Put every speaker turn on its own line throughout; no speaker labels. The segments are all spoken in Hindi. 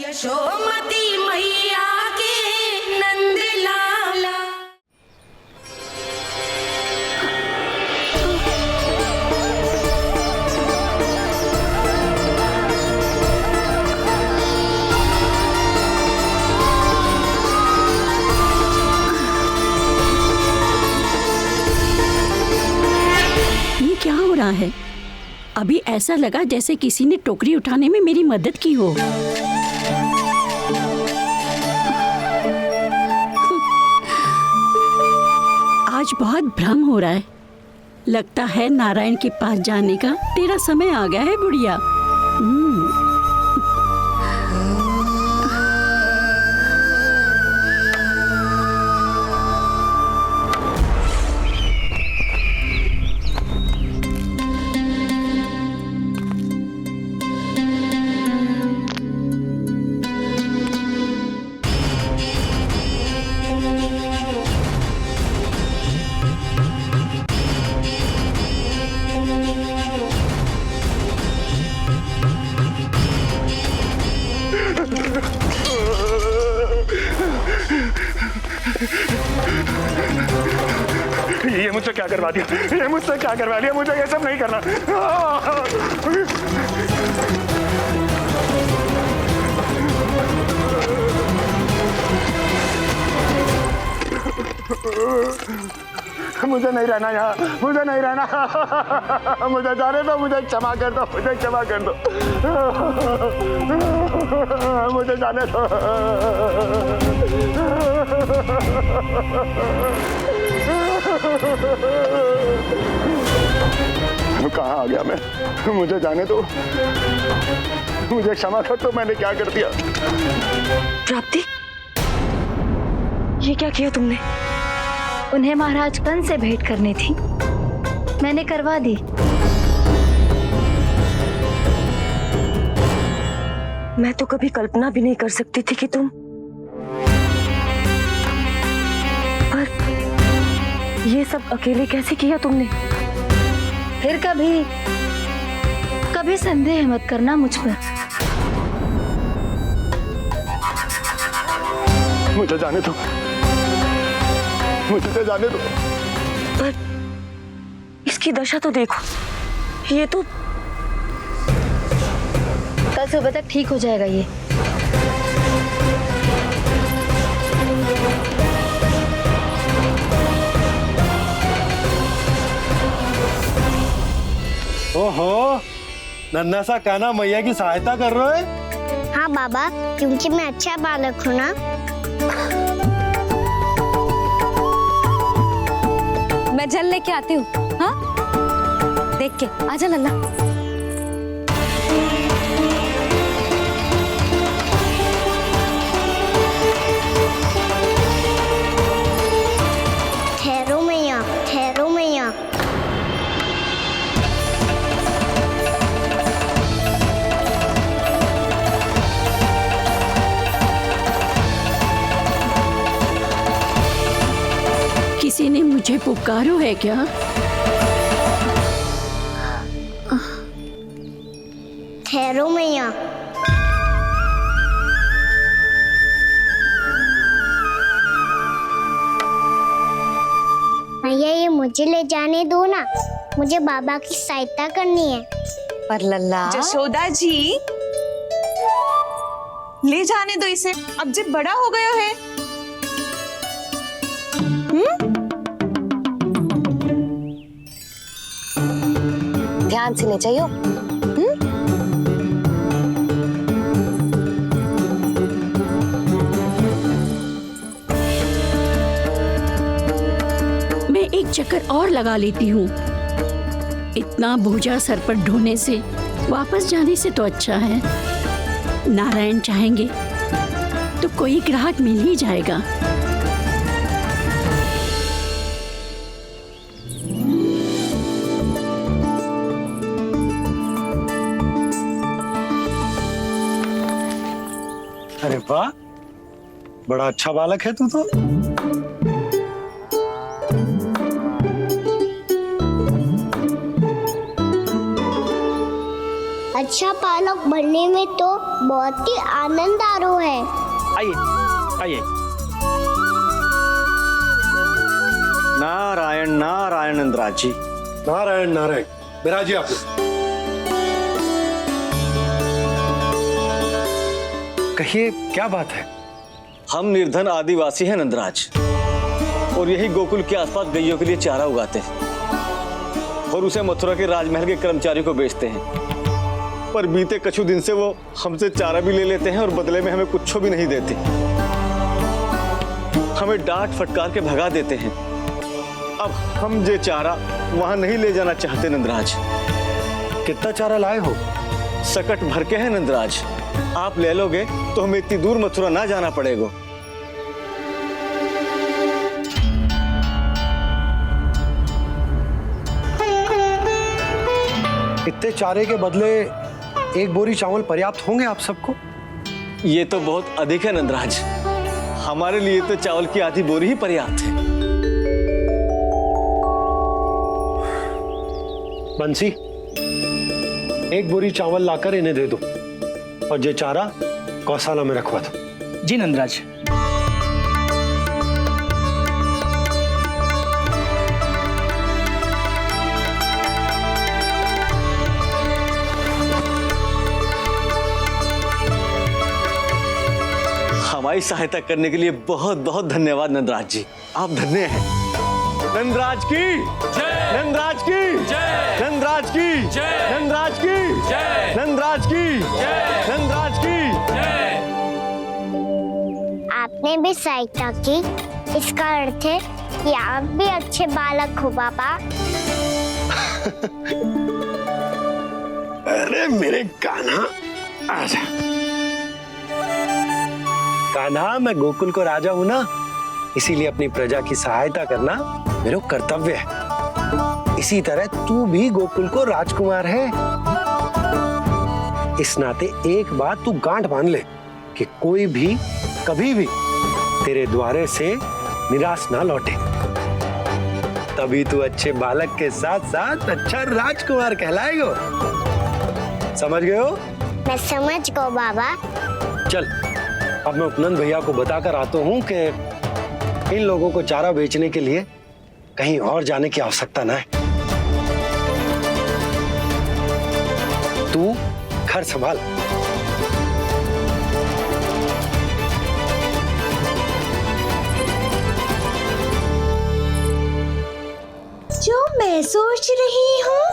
यशोमती मैया के नंद लाला।
ये क्या हो रहा है? अभी ऐसा लगा जैसे किसी ने टोकरी उठाने में मेरी मदद की हो। आज बहुत भ्रम हो रहा है। लगता है नारायण के पास जाने का तेरा समय आ गया है बुढ़िया।
ये मुझसे क्या करवा दिया? ये मुझसे क्या करवा दिया? मुझे ये सब नहीं करना। मुझे नहीं रहना यहाँ, मुझे नहीं रहना। मुझे जाने दो, मुझे क्षमा कर दो, मुझे क्षमा कर दो, मुझे जाने दो। कहाँ आ गया मैं? मुझे जाने दो, मुझे क्षमा कर दो। मैंने क्या कर दिया?
प्राप्ति, ये क्या किया तुमने?
उन्हें महाराज कंस से भेंट करनी थी, मैंने करवा दी।
मैं तो कभी कल्पना भी नहीं कर सकती थी कि तुम, पर ये सब अकेले कैसे किया तुमने?
फिर कभी संदेह मत करना मुझ पर।
मुझे जाने दो, मुझे जाने दो।
पर इसकी दशा तो देखो, ये तो
कल सुबह तक ठीक हो जाएगा ये।
ओहो, नन्हा सा कान्हा मैया की सहायता कर रहे हो?
हाँ बाबा, क्योंकि मैं अच्छा बालक हूँ ना।
मैं जल लेके आती हूँ। हाँ, देख के आजा लल्ला।
ठहरो मैया, ठहरो मैया।
किसी ने मुझे पुकारो है क्या?
ठहरो मैया। मैया, ये मुझे ले जाने दो ना, मुझे बाबा की सहायता करनी है।
पर लल्ला,
जशोदा जी, ले जाने दो इसे, अब जब बड़ा हो गया है।
ध्यान से ले जाइयो।
मैं एक चक्कर और लगा लेती हूँ। इतना बोझा सर पर ढोने से वापस जाने से तो अच्छा है। नारायण चाहेंगे तो कोई ग्राहक मिल ही जाएगा।
अरे वाह, बड़ा अच्छा बालक है तू तो।
अच्छा बालक बनने में तो बहुत ही आनंदारू है।
आइए आइए। नारायण नारायण नंदराज जी।
नारायण नारायण। बिराजिए आप लोग। कहिए क्या बात है?
हम निर्धन आदिवासी हैं नंदराज, और यही गोकुल के आसपास गैयों के लिए चारा उगाते हैं और उसे मथुरा के राजमहल के कर्मचारी को बेचते हैं। पर बीते कुछ दिन से वो हमसे चारा भी ले लेते हैं और बदले में हमें कुछ भी नहीं देते। हमें डांट फटकार के भगा देते हैं। अब हम ये चारा वहां नहीं ले जाना चाहते नंदराज।
कितना चारा लाए हो?
सकट भर के हैं नंदराज। आप ले लोगे तो हमें इतनी दूर मथुरा ना जाना पड़ेगा।
इतने चारे के बदले एक बोरी चावल पर्याप्त होंगे आप सबको?
ये तो बहुत अधिक है नंदराज। हमारे लिए तो चावल की आधी बोरी ही पर्याप्त है।
बंसी, एक बोरी चावल लाकर इन्हें दे दो और ये चारा गौशाला में रखवा दो।
जी नंदराज।
हमारी सहायता करने के लिए बहुत बहुत धन्यवाद नंदराज जी। आप धन्य हैं। नंदराज की जय। नंदराज की जय। नंदराज की जय। नंदराज की जय। नंदराज की जय। नंदराज की जय।
आपने भी सहायता की, इसका अर्थ है कि आप भी अच्छे बालक हो पापा।
अरे मेरे कान्हा, आजा। कान्हा, मैं गोकुल को राजा हूं ना, इसीलिए अपनी प्रजा की सहायता करना मेरा कर्तव्य है। इसी तरह तू भी गोकुल को राजकुमार है। इस नाते एक बात तू गांठ बांध ले कि कोई भी कभी भी तेरे द्वारे से निराश ना लौटे। तभी तू अच्छे बालक के साथ साथ अच्छा राजकुमार कहलाएगा। समझ गए हो?
मैं समझ गया बाबा।
चल, अब मैं उपनंद भैया को बताकर आता हूँ कि इन लोगों को चारा बेचने के लिए कहीं और जाने की आवश्यकता ना है। तू घर संभाल।
जो मैं सोच रही हूँ,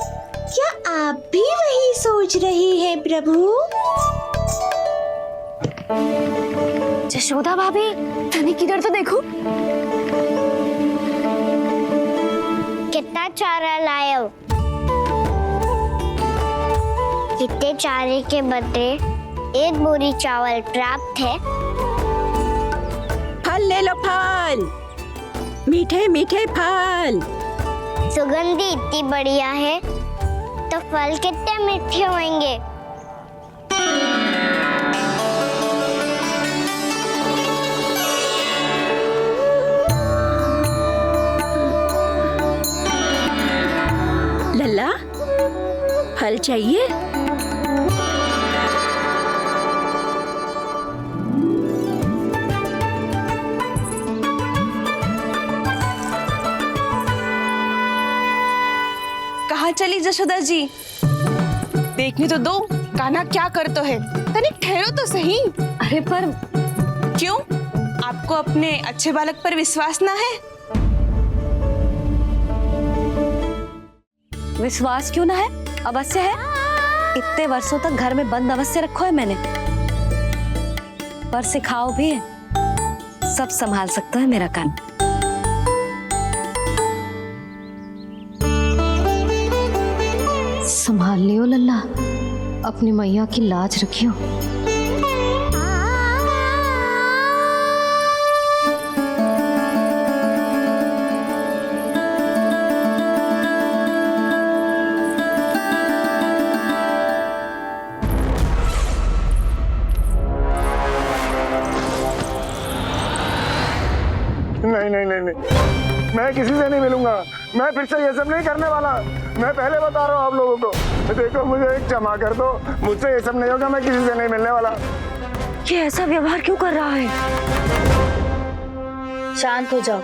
क्या आप भी वही सोच रही हैं प्रभु?
यशोदा भाभी, तनिक इधर तो देखो।
कितना चारा लाए हो? कितने चारे के बदले एक बोरी चावल प्राप्त है।
फल ले लो, फल, मीठे मीठे फल।
सुगंधी इतनी बढ़िया है तो फल कितने मीठे होंगे।
लल्ला, फल चाहिए?
कहाँ चली जशोदा जी? देखने तो दो कान्हा क्या करते है। तनिक ठहरो तो सही।
अरे पर
क्यों? आपको अपने अच्छे बालक पर विश्वास ना है?
विश्वास क्यों ना है? अवश्य है। इतने वर्षों तक घर में बंद अवश्य रखो है मैंने, पर सिखाओ भी है। सब संभाल सकता है मेरा कान।
संभाल लियो लल्ला, अपनी मैया की लाज रखियो।
नहीं, मैं किसी से नहीं मिलूंगा। मैं फिर से ये सब नहीं करने वाला। मैं पहले बता रहा हूँ आप लोगों को। देखो मुझे क्षमा कर दो, मुझसे ये सब नहीं होगा, मैं किसी से नहीं मिलने वाला।
ये ऐसा व्यवहार क्यों कर रहा है?
शांत हो जाओ,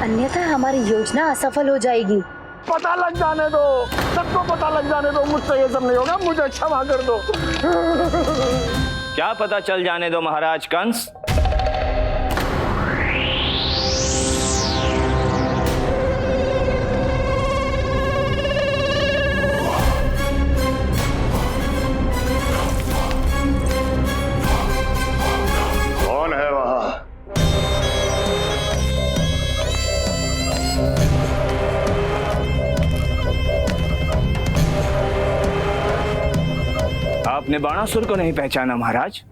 अन्यथा हमारी योजना असफल हो जाएगी।
पता लग जाने दो, सबको पता लग जाने दो, मुझसे ये सब नहीं होगा, मुझे क्षमा कर दो।
क्या पता चल जाने दो महाराज कंस?
कौन है वहां?
आपने बाणासुर को नहीं पहचाना महाराज?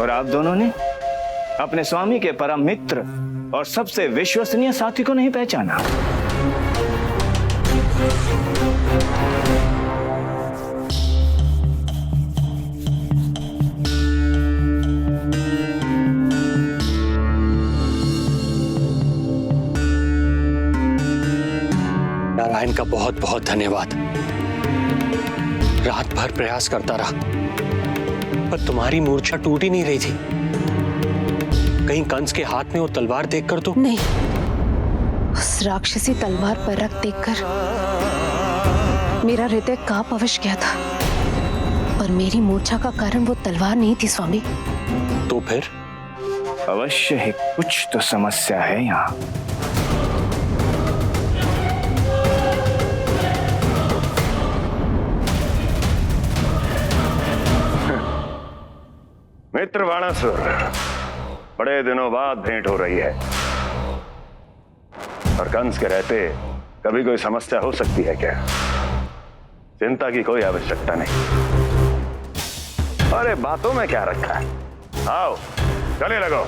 और आप दोनों ने अपने स्वामी के परम मित्र और सबसे विश्वसनीय साथी को नहीं पहचाना?
नारायण का बहुत बहुत धन्यवाद। रात भर प्रयास करता रहा, पर तुम्हारी मूर्छा टूट ही नहीं रही थी। कहीं कंस के हाथ में वो तलवार देखकर तो
नहीं, उस राक्षसी तलवार पर रख देखकर मेरा हृदय कांप अवश्य गया था, पर मेरी मूर्छा का कारण वो तलवार नहीं थी स्वामी।
तो फिर?
अवश्य ही कुछ तो समस्या है यहाँ।
मित्र बाणासुर, बड़े दिनों बाद भेंट हो रही है, और कंस के रहते कभी कोई समस्या हो सकती है क्या? चिंता की कोई आवश्यकता नहीं। अरे बातों में क्या रखा है, आओ गले लगो।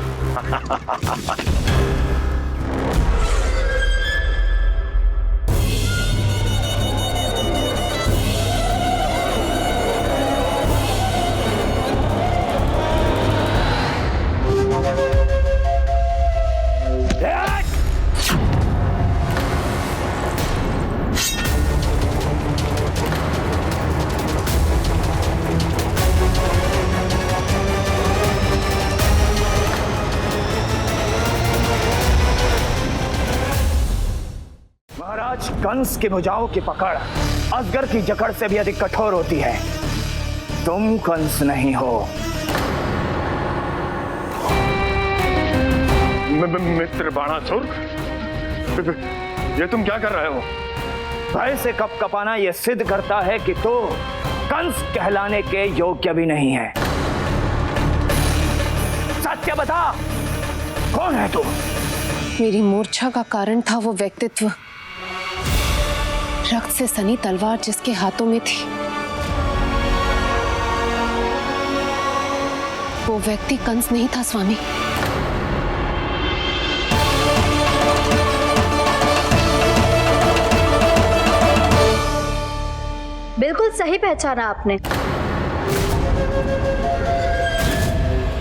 महाराज कंस की भुजाओं की पकड़ अजगर की जकड़ से भी अधिक कठोर होती है। तुम कंस नहीं हो।
मित्र बाणासुर, ये तुम क्या कर रहे हो?
भय से कपकपाना यह सिद्ध करता है कि तो कंस कहलाने के योग्य भी नहीं है। सत्य बता, कौन है तू?
मेरी मूर्छा का कारण था वो व्यक्तित्व, रक्त से सनी तलवार जिसके हाथों में थी। वो व्यक्ति कंस नहीं था स्वामी।
बिल्कुल सही पहचाना आपने।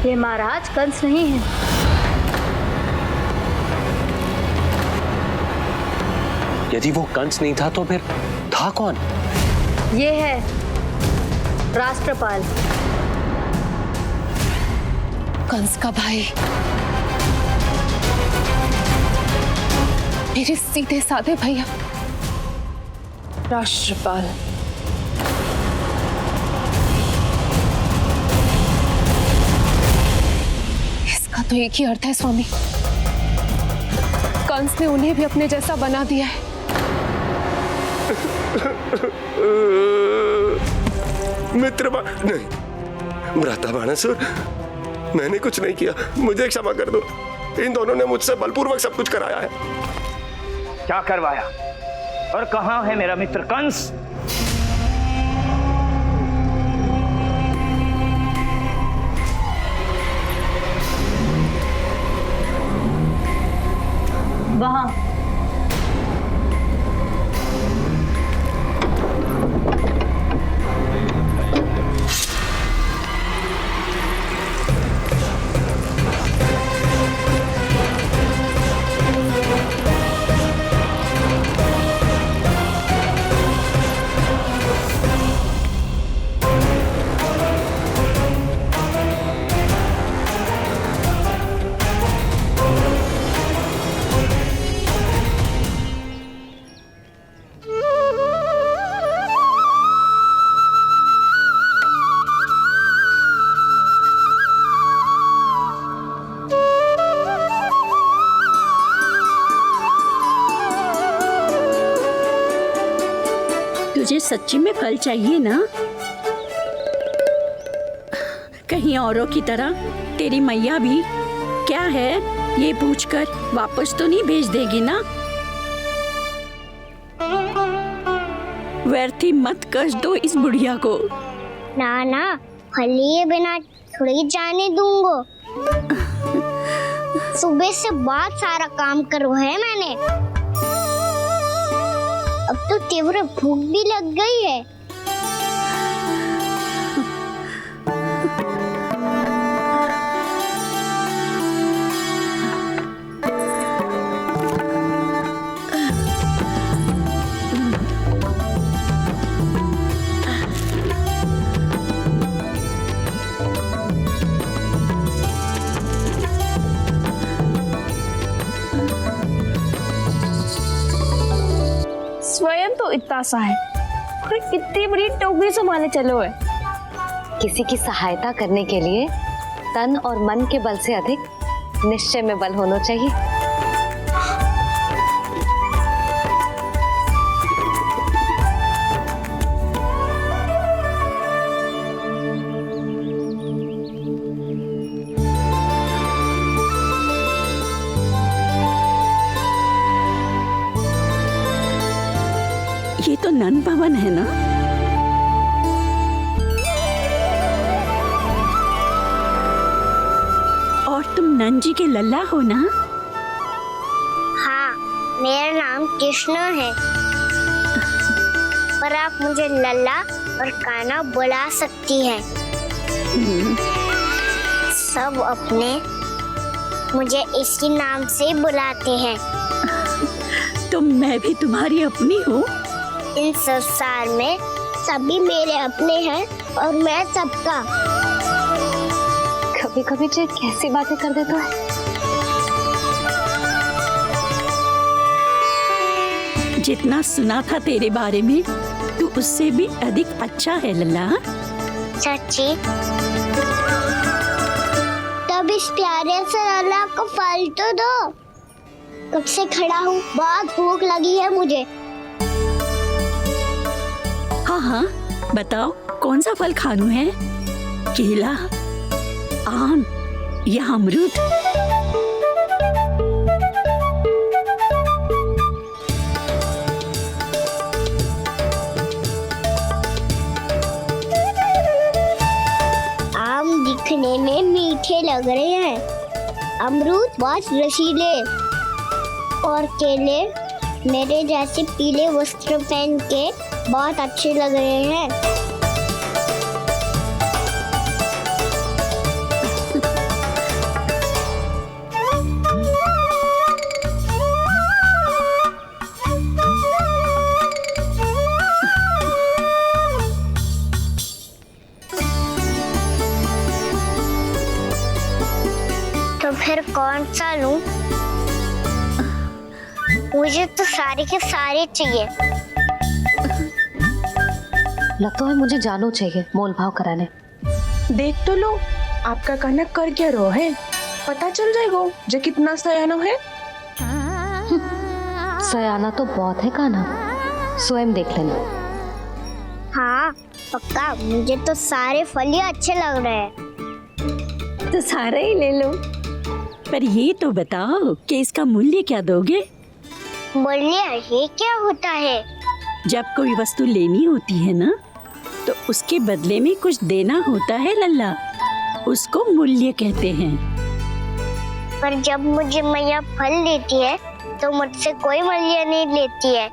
ये महाराज कंस नहीं है।
यदि वो कंस नहीं था तो फिर था कौन?
ये है राष्ट्रपाल,
कंस का भाई, मेरे सीधे साधे भैया राष्ट्रपाल। इसका तो एक ही अर्थ है स्वामी, कंस ने उन्हें भी अपने जैसा बना दिया है।
नहीं, भ्राता बाणासुर, मैंने कुछ नहीं किया, मुझे क्षमा कर दो। इन दोनों ने मुझसे बलपूर्वक सब कुछ कराया है।
क्या करवाया और कहां है मेरा मित्र कंस?
वहां।
सच्ची में फल चाहिए ना? कहीं औरों की तरह तेरी मैया भी क्या है ये पूछकर वापस तो नहीं भेज देगी ना? व्यर्थ ही मत कष्ट दो इस बुढ़िया को।
ना ना, फल लिए बिना थोड़ी जाने दूंगा। सुबह से बहुत सारा काम करो है मैंने। अब तो तीव्र भूख भी लग गई है।
स्वयं तो इतना सा है, कोई कितनी बड़ी टोकरी संभाले चलो है।
किसी की सहायता करने के लिए तन और मन के बल से अधिक निश्चय में बल होना चाहिए।
ये तो नन भवन है ना? और तुम नन जी के लल्ला हो ना?
हाँ, मेरा नाम कृष्ण है, पर आप मुझे लल्ला और कान्हा बुला सकती हैं। सब अपने मुझे इसी नाम से बुलाते हैं।
तो मैं भी तुम्हारी अपनी हूँ।
इन संसार में सभी मेरे अपने हैं और मैं सबका।
कभी कभी जो कैसी बातें कर देता है।
जितना सुना था तेरे बारे में तू उससे भी अधिक अच्छा है लल्ला।
सच्ची? तब इस प्यारे से लल्ला को फल तो दो। कब से खड़ा हूँ, बहुत भूख लगी है मुझे।
हाँ हाँ बताओ कौन सा फल खानू है? केला, आम या अमरूद?
आम दिखने में मीठे लग रहे हैं, अमरूद बहुत रसीले और केले मेरे जैसे पीले वस्त्र पहन के बहुत अच्छे लग रहे हैं। तो फिर कौन सा लूं? मुझे तो सारे के सारे चाहिए।
लगता है मुझे जानो चाहिए मोल भाव कराने।
देख तो लो आपका कान्हा कर क्या रो है, पता चल जाएगा जो कितना सयाना है।
सयाना तो बहुत है कान्हा, स्वयं देख लेना।
हाँ पक्का, मुझे तो सारे फल ही अच्छे लग रहे हैं।
तो सारे ही ले लो। पर ये तो बताओ कि इसका मूल्य क्या दोगे?
मूल्य ये क्या होता है?
जब कोई वस्तु लेनी होती है ना तो उसके बदले में कुछ देना होता है लल्ला, उसको मूल्य कहते हैं।
पर जब मुझे मैया फल देती है तो मुझसे कोई मूल्य नहीं लेती है।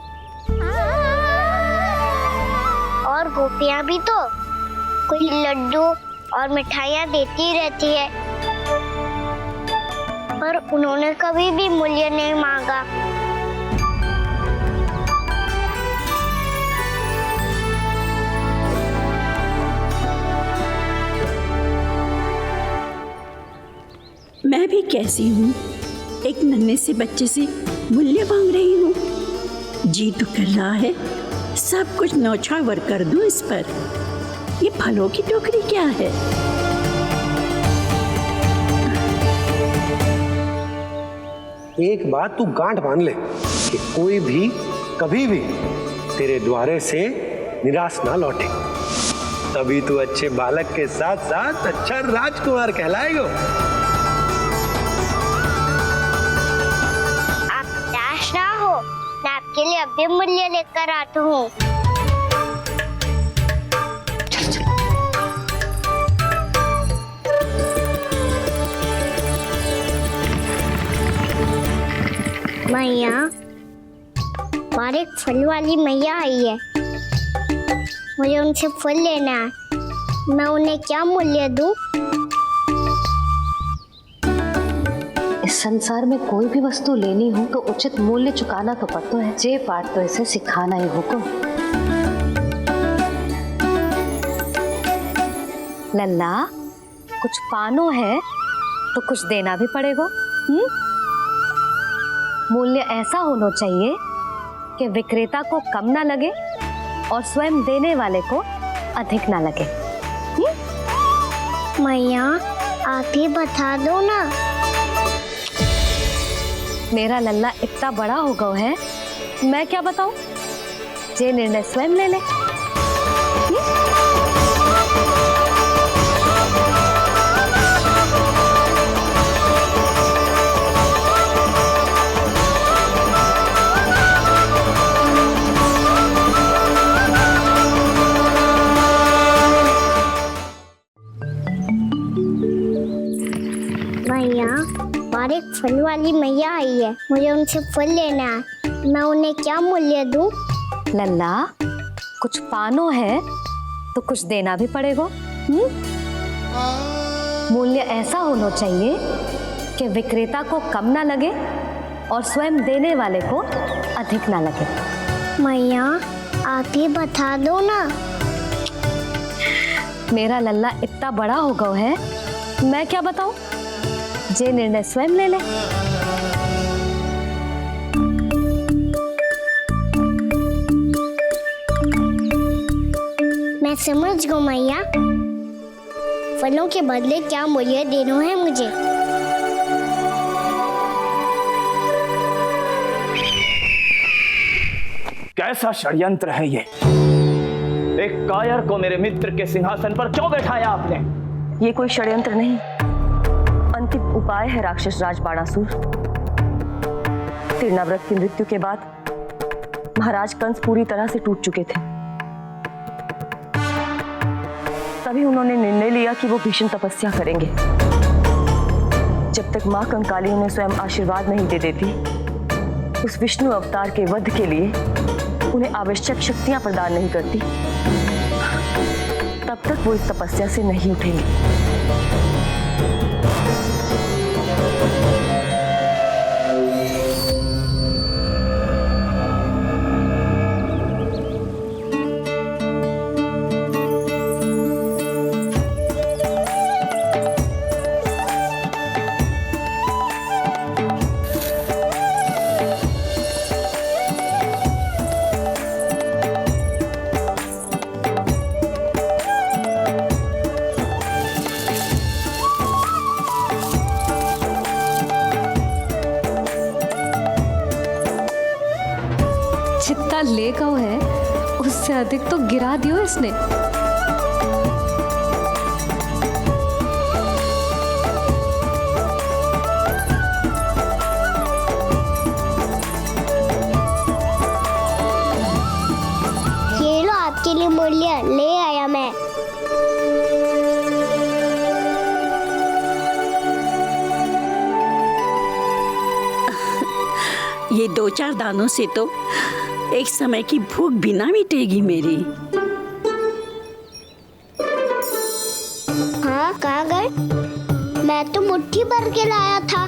और गोपियां भी तो कोई लड्डू और मिठाइयाँ देती रहती है, पर उन्होंने कभी भी मूल्य नहीं मांगा।
मैं भी कैसी हूँ, एक नन्हे से बच्चे से मूल्य मांग रही हूँ। जी तो कर रहा है सब कुछ न्यौछावर कर दूं इस पर। ये फलों की टोकरी क्या है?
एक बात तू गांठ बांध ले कि कोई भी कभी भी तेरे द्वारे से निराश ना लौटे, तभी तू अच्छे बालक के साथ साथ अच्छा राजकुमार कहलाएगा।
आप निराश ना हो, मैं आपके लिए अभी मूल्य लेकर आता हूँ। मैया, हमारे एक फल वाली मैया आई है, मुझे उनसे फल लेना है। मैं उन्हें क्या मूल्य दूं?
इस संसार में कोई भी वस्तु लेनी हो तो उचित मूल्य चुकाना तो पड़ता है। जे पाठ तो इसे सिखाना ही हुक्म।
लल्ला, कुछ पानो है तो कुछ देना भी पड़ेगा। मूल्य ऐसा होना चाहिए कि विक्रेता को कम ना लगे और स्वयं देने वाले को अधिक ना लगे।
मैया, आप ही बता दो ना।
मेरा लल्ला इतना बड़ा हो गया है, मैं क्या बताऊं? जे निर्णय स्वयं ले ले।
मैया, हमारे एक फल वाली मैया आई है, मुझे उनसे फल लेना है। मैं उन्हें क्या मूल्य दूं?
लल्ला, कुछ पानो है तो कुछ देना भी पड़ेगा। मूल्य ऐसा होना चाहिए कि विक्रेता को कम ना लगे और स्वयं देने वाले को अधिक ना लगे।
मैया, आप ही बता दो ना।
मेरा लल्ला इतना बड़ा हो गया है, मैं क्या बताऊं? जे निर्णय स्वयं ले ले।
मैं समझ गई मैया, फलों के बदले क्या मूल्य देना है मुझे।
कैसा षड्यंत्र है ये? एक कायर को मेरे मित्र के सिंहासन पर क्यों बैठाया आपने?
ये कोई षड्यंत्र नहीं, अंतिम उपाय है राक्षस राज बाणासुर। तीर्णाव्रत की मृत्यु के बाद महाराज कंस पूरी तरह से टूट चुके थे। तभी उन्होंने निर्णय लिया कि वो भीषण तपस्या करेंगे। जब तक मां कंकाली उन्हें स्वयं आशीर्वाद नहीं दे देती, उस विष्णु अवतार के वध के लिए उन्हें आवश्यक शक्तियां प्रदान नहीं करती, तब तक वो इस तपस्या से नहीं उठेंगे।
जितना ले गया है उससे अधिक तो गिरा दियो इसने।
ये लो आपके लिए मूल्य ले आया मैं।
ये 2-4 दानों से तो एक समय की भूख भी ना मिटेगी मेरी।
हाँ, कहाँ गए? मैं तो मुट्ठी भर के लाया था।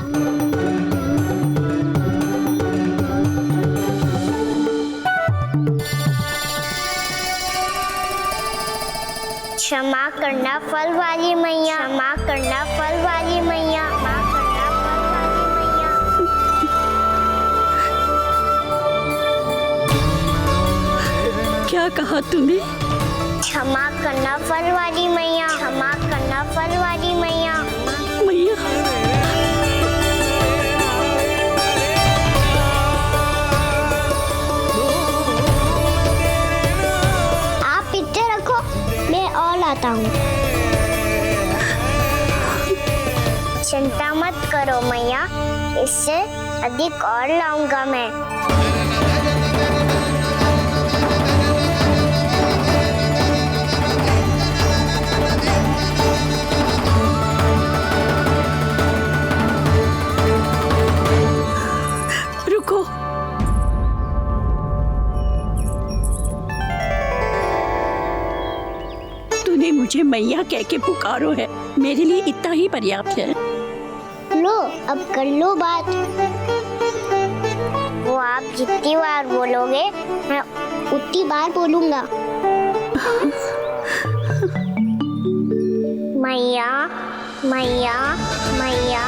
क्षमा करना फल वाली मैया, क्षमा करना फल वाली मैया, क्षमा करना फल वाली मैया।
क्या कहा तूने?
क्षमा करना फल वाली मैया, क्षमा करना फल वाली मैया।
मैया,
हूँ। चिंता मत करो मैया, इससे अधिक और लाऊंगा मैं।
रुको, तूने मुझे मैया कह के पुकारो है, मेरे लिए इतना ही पर्याप्त है।
लो अब कर लो बात। वो आप जितनी बार बोलोगे मैं उतनी बार बोलूंगा। मैया मैया मैया।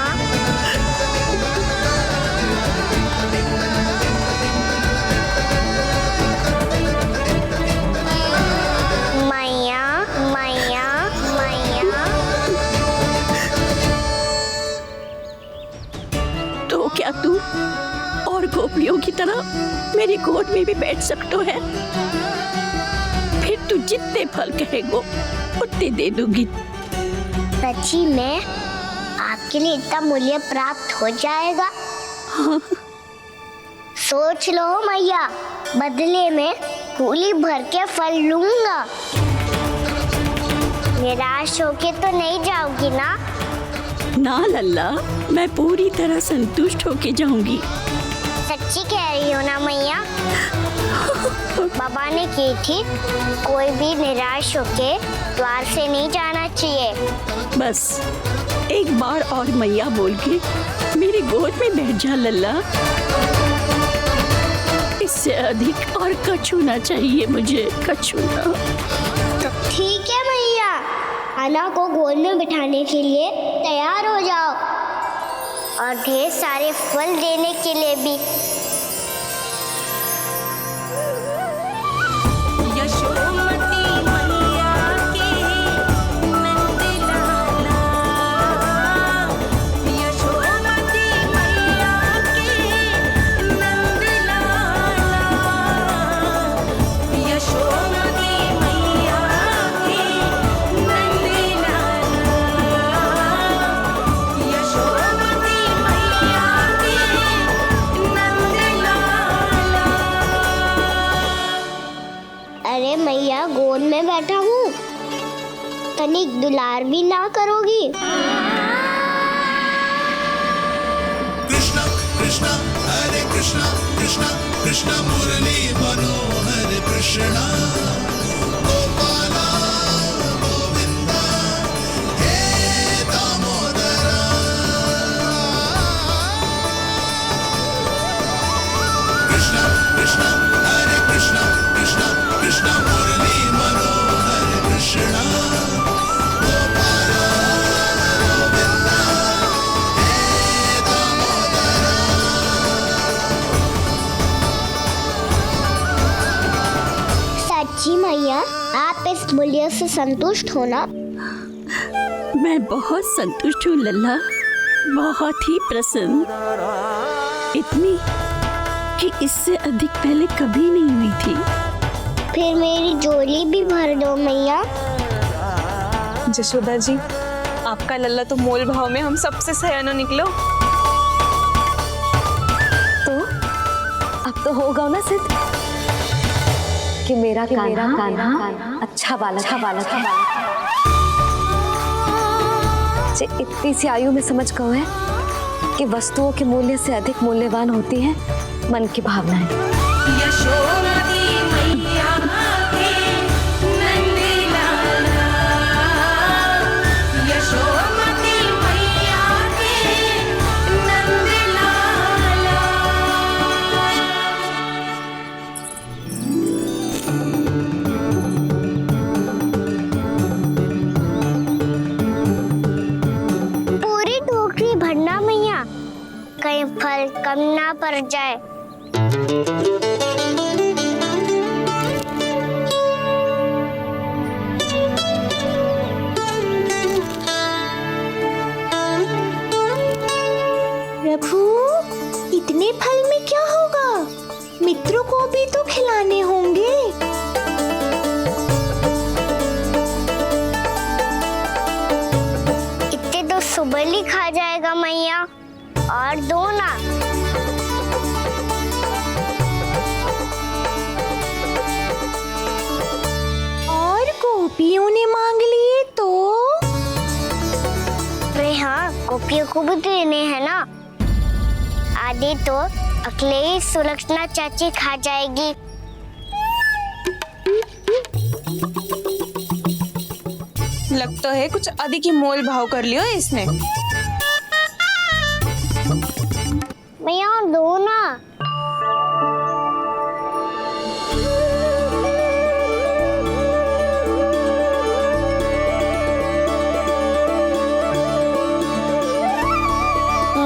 मैया मैया मैया।
तो क्या तू और गोपियों की तरह मेरी गोद में भी बैठ सकते है? फिर तू जितने फल कहेगो उतने दे दूंगी।
सच्ची में आपके लिए इतना मूल्य प्राप्त हो जाएगा?
हाँ।
सोच लो मैया, बदले में फूली भर के फल लूंगा। निराश होके तो नहीं जाओगी ना?
ना लल्ला, मैं पूरी तरह संतुष्ट होके जाऊंगी।
सच्ची कह रही हो ना मैया? बाबा ने की थी, कोई भी निराश होके द्वार से नहीं जाना चाहिए।
बस एक बार और मैया बोल के मेरी गोद में बैठ जा लल्ला। इससे अधिक और कछु ना चाहिए मुझे, कछु ना।
ठीक है मैया, अन्ना को गोद में बिठाने के लिए तैयार हो जाओ और ढेर सारे फल देने के लिए भी। अरे मैया, गोद में बैठा हूँ, तनिक दुलार भी ना करोगी?
कृष्णा कृष्णा हरे कृष्णा कृष्णा कृष्णा मुरली मनोहर कृष्णा गोपाला गोविंदा हे दामोदरा। कृष्णा कृष्णा हरे कृष्णा कृष्णा कृष्णा मुरली मनोहर कृष्णा गोपाला गोविंदा हे दामोदरा।
सच्ची मैया, आप इस मूल्य से संतुष्ट हो ना?
मैं बहुत संतुष्ट हूँ लल्ला, बहुत ही प्रसन्न। इतनी कि इससे अधिक पहले कभी नहीं हुई थी।
फिर मेरी झोली भी भर दो मैया।
जशोदा जी, आपका लल्ला तो मोल भाव में हम सबसे सयाना निकलो।
तो अब तो होगा ना सिद्ध कि मेरा कान्हा अच्छा बालक है। जे इतनी सी आयु में समझ गए है कि वस्तुओं के मूल्य से अधिक मूल्यवान होती है मन की भावनाएं।
पूरी टोकरी भरना मैया, कहीं फल कम ना पड़ जाए।
प्रभु, इतने फल में क्या होगा? मित्रों को भी तो खिलाने होंगे।
डबल ही खा जाएगा मैया, और दो ना।
और गोपियों ने मांग लिए तो?
अरे हाँ, गोपियों को भी देने हैं ना। आधे तो अकेले ही सुलक्षणा चाची खा जाएगी।
लगता है कुछ आदि की मोल भाव कर लियो इसने।
मैया और दो ना।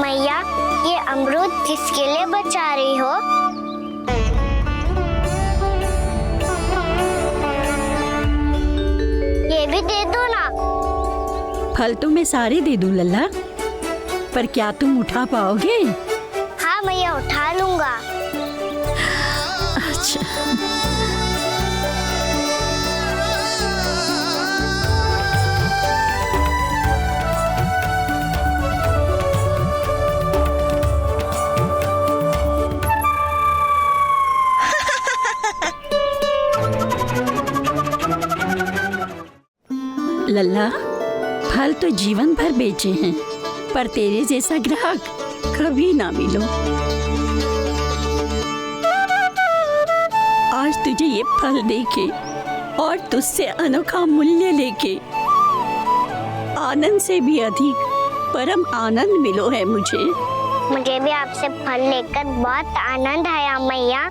मैया, ये अमरूद किसके लिए बचा रही हो? ये भी दे दो ना।
फल तो मैं सारे दे दूं लल्ला, पर क्या तुम उठा पाओगे?
हाँ मैया, उठा लूंगा।
अच्छा। लल्ला, फल तो जीवन भर बेचे हैं, पर तेरे जैसा ग्राहक कभी ना मिलो। आज तुझे ये फल देके और तुझसे अनोखा मूल्य लेके आनंद से भी अधिक परम आनंद मिलो है मुझे।
मुझे भी आपसे फल लेकर बहुत आनंद आया मैया।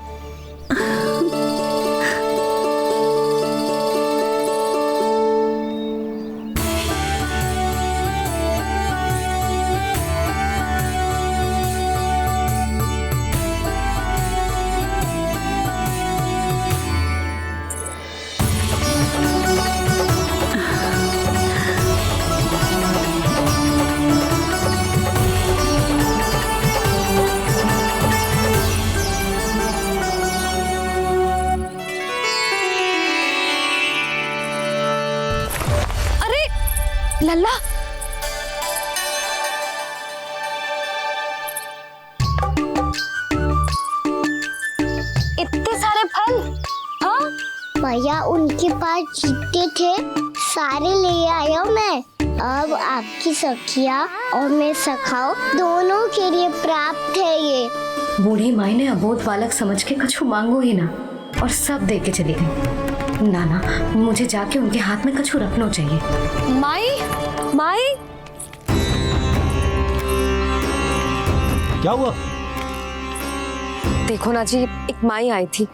लल्ला, इतने सारे फल? हाँ
भैया, उनके पास जितने थे सारे ले आया मैं। अब आपकी सखिया और मैं सखाओ दोनों के लिए प्राप्त है ये।
बूढ़ी माई ने अबोध बालक समझ के कछु मांगो ही ना, और सब दे के चली गई। नाना, मुझे जाके उनके हाथ में कछु रखना चाहिए।
माई, माई,
क्या हुआ?
देखो ना जी, एक माई आई थी,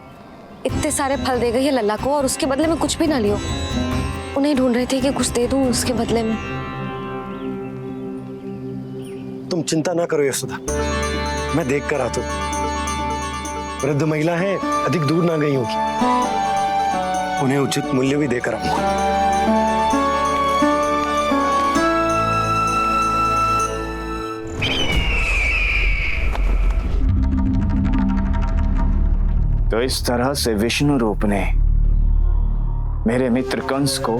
इतने सारे फल दे गई है लल्ला को, और उसके बदले में कुछ भी ना लियो। उन्हें ढूंढ रही थी कि कुछ दे दूं उसके बदले में।
तुम चिंता ना करो यशोदा, मैं देख कर आता हूँ। वृद्ध महिला है, अधिक दूर ना गई होगी, उन्हें उचित मूल्य भी देकर आऊंगा।
तो इस तरह से विष्णु रूप ने मेरे मित्र कंस को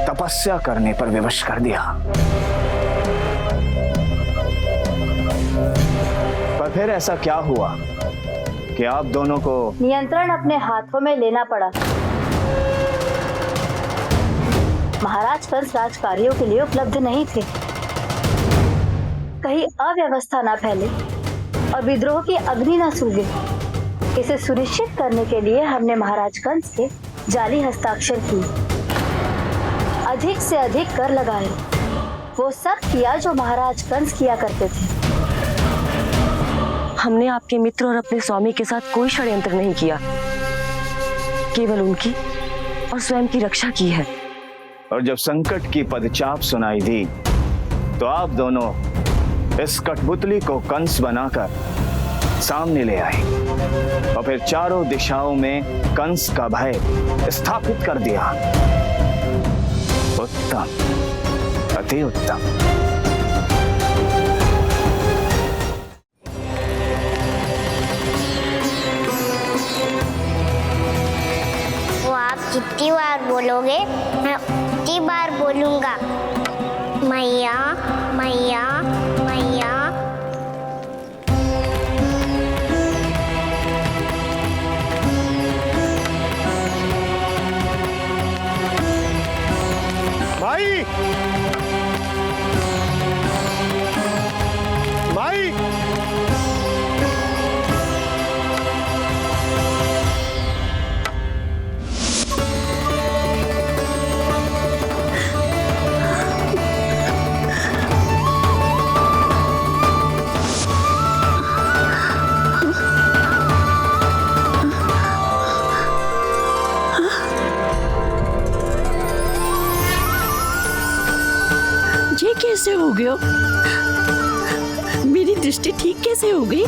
तपस्या करने पर विवश कर दिया। पर फिर ऐसा क्या हुआ कि आप दोनों को
नियंत्रण अपने हाथों में लेना पड़ा। महाराज कंस राजकार्यों के लिए उपलब्ध नहीं थे। कहीं अव्यवस्था न फैले और विद्रोह की अग्नि न सूझे, इसे सुनिश्चित करने के लिए हमने महाराज कंस के जाली हस्ताक्षर किए, अधिक से अधिक कर लगाए। वो सब किया जो महाराज कंस किया करते थे।
हमने आपके मित्र और अपने स्वामी के साथ कोई षड्यंत्र नहीं किया, केवल उनकी और स्वयं की रक्षा की है।
और जब संकट की पदचाप सुनाई दी तो आप दोनों इस कठपुतली को कंस बनाकर सामने ले आए और फिर चारों दिशाओं में कंस का भय स्थापित कर दिया। उत्तम, अति उत्तम।
वो आप जितनी बार बोलोगे मैं उतनी बार बोलूंगा। मैया, मैया,
ये कैसे हो गया? मेरी दृष्टि ठीक कैसे हो गई?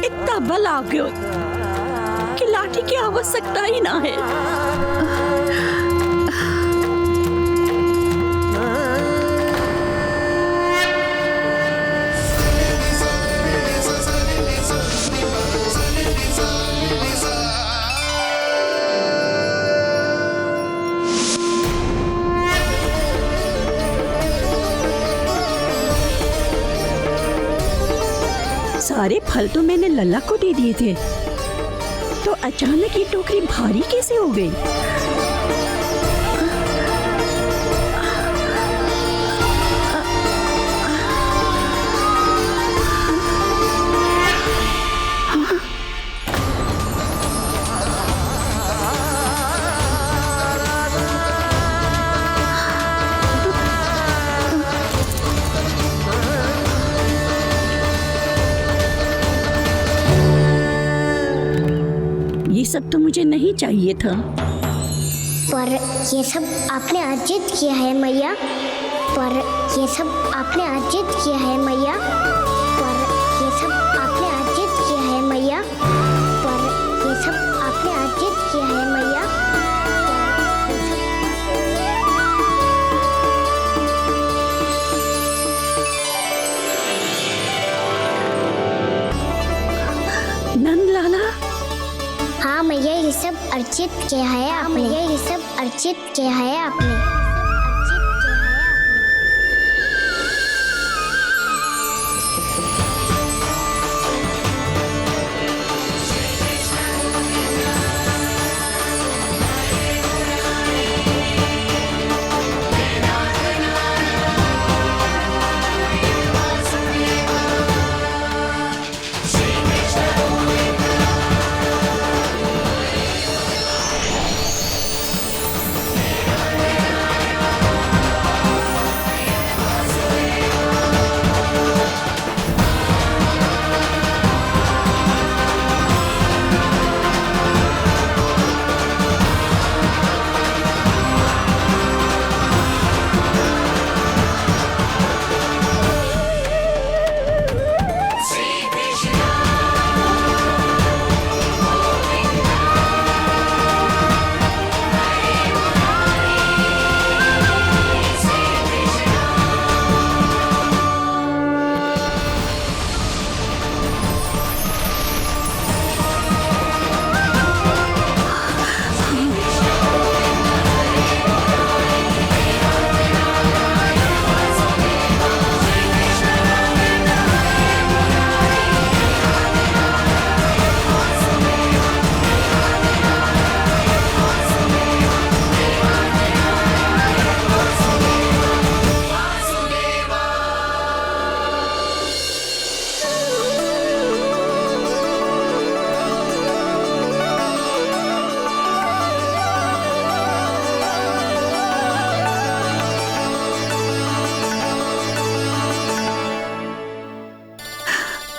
इतना बल आ गया कि लाठी की आवश्यकता ही ना है। सारे फल तो मैंने लल्ला को दे दिए थे, तो अचानक ये टोकरी भारी कैसे हो गई? ये सब तो मुझे नहीं चाहिए था।
पर ये सब आपने अर्जित किया है मैया। पर ये सब आपने अर्जित किया है मैया। पर ये सब आपने अर्जित किया है मैया। पर ये सब आपने अर्जित किया है मैया।
नंद लाला,
हाँ मैया, ये सब अर्जित किया है आपने। मैया, ये सब अर्जित किया है आपने।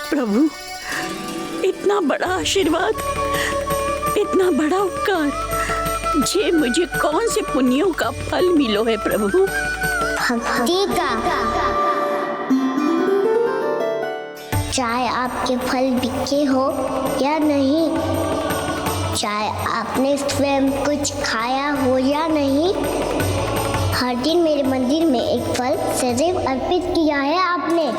प्रभु, इतना बड़ा आशीर्वाद, इतना बड़ा उपकार, जे मुझे कौन से पुण्यों का फल मिलो है प्रभु?
भक्ति का। चाहे आपके फल बिके हो या नहीं, चाहे आपने स्वयं कुछ खाया हो या नहीं, हर दिन मेरे मंदिर में एक फल सदैव अर्पित किया है आपने।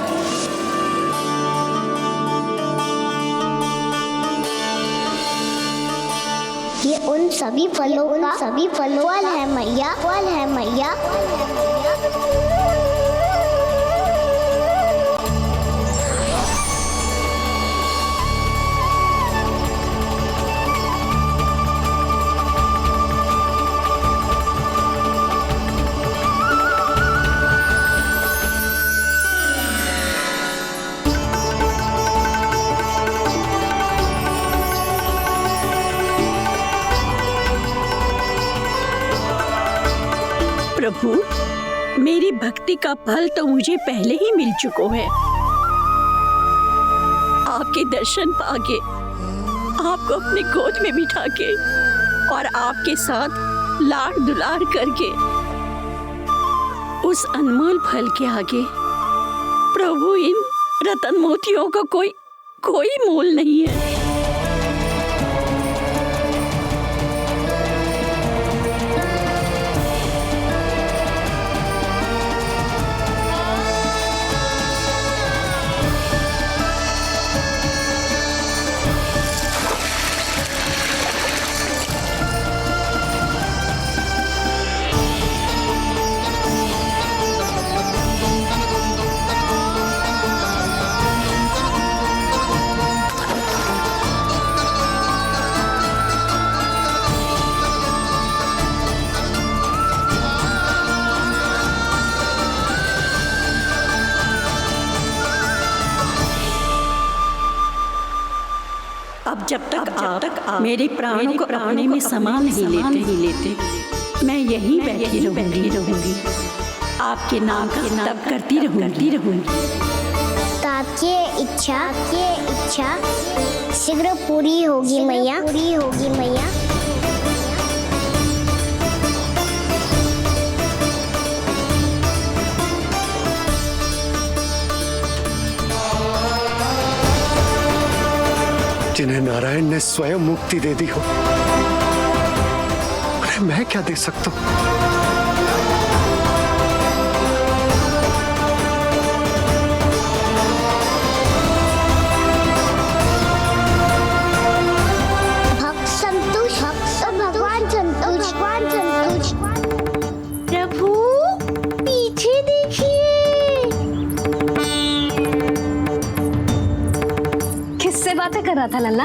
ये उन सभी फलों का फल है मैया, फल है मैया।
प्रभु, मेरी भक्ति का फल तो मुझे पहले ही मिल चुको है। आपके दर्शन पाके, आपको अपने गोद में बिठा के और आपके साथ लाड दुलार करके, उस अनमोल फल के आगे प्रभु इन रतन मोतियों का कोई मोल नहीं है। अब जब तक आप मेरे प्राणों को अपने में समा नहीं लेते, मैं यहीं बैठी रहूंगी। आपके नाम का तप करती रहूंगी।
तो आपकी इच्छा शीघ्र पूरी होगी मैया।
जिन्हें नारायण ने स्वयं मुक्ति दे दी हो, उन्हें मैं क्या दे सकता हूं?
भक्त संतुष्ट तो भगवान संतुष्ट।
प्रभु पीछे देखिए।
किससे बातें कर रहा था लल्ला?